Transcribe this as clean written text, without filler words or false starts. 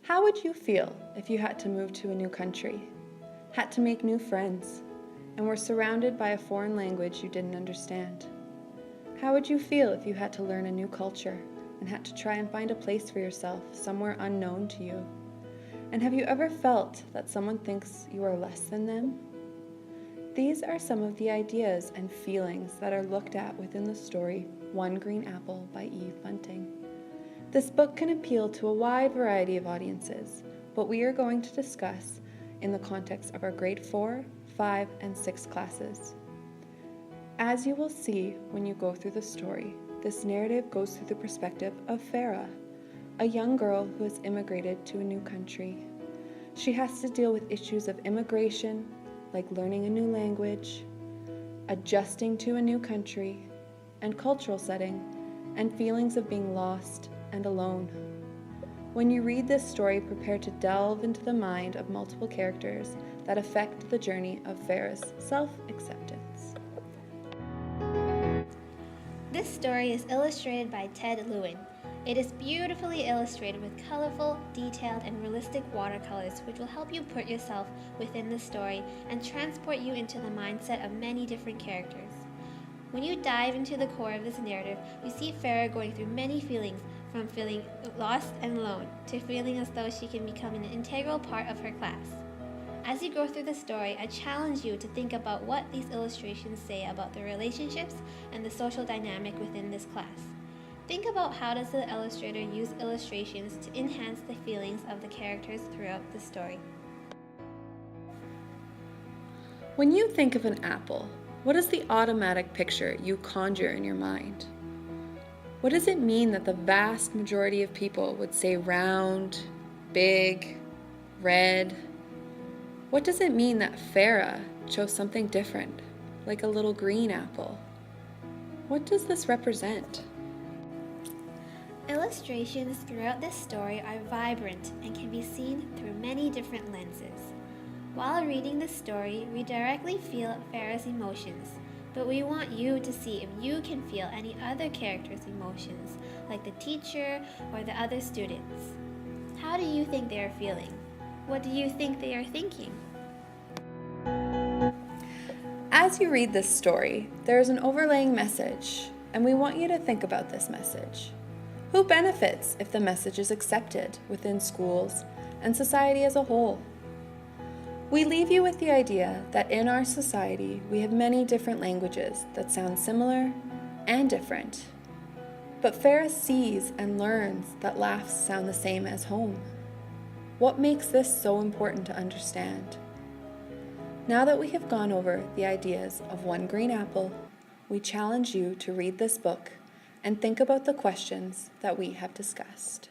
How would you feel if you had to move to a new country, had to make new friends, and were surrounded by a foreign language you didn't understand? How would you feel if you had to learn a new culture and had to try and find a place for yourself somewhere unknown to you? And have you ever felt that someone thinks you are less than them? These are some of the ideas and feelings that are looked at within the story One Green Apple by Eve Bunting. This book can appeal to a wide variety of audiences, but we are going to discuss in the context of our grade 4, 5, and 6 classes. As you will see when you go through the story, this narrative goes through the perspective of Farah, a young girl who has immigrated to a new country. She has to deal with issues of immigration, like learning a new language, adjusting to a new country and cultural setting, and feelings of being lost and alone. When you read this story, prepare to delve into the mind of multiple characters that affect the journey of Farah's self-acceptance. This story is illustrated by Ted Lewin. It is beautifully illustrated with colorful, detailed, and realistic watercolors, which will help you put yourself within the story and transport you into the mindset of many different characters. When you dive into the core of this narrative, you see Farah going through many feelings, from feeling lost and alone to feeling as though she can become an integral part of her class. As you go through the story, I challenge you to think about what these illustrations say about the relationships and the social dynamic within this class. Think about how does the illustrator use illustrations to enhance the feelings of the characters throughout the story. When you think of an apple, what is the automatic picture you conjure in your mind? What does it mean that the vast majority of people would say round, big, red? What does it mean that Farah chose something different, like a little green apple? What does this represent? Illustrations throughout this story are vibrant and can be seen through many different lenses. While reading the story, we directly feel Farah's emotions, but we want you to see if you can feel any other character's emotions, like the teacher or the other students. How do you think they are feeling? What do you think they are thinking? As you read this story, there is an overlaying message, and we want you to think about this message. Who benefits if the message is accepted within schools and society as a whole? We leave you with the idea that in our society, we have many different languages that sound similar and different. But Farah sees and learns that laughs sound the same as home. What makes this so important to understand? Now that we have gone over the ideas of One Green Apple, we challenge you to read this book and think about the questions that we have discussed.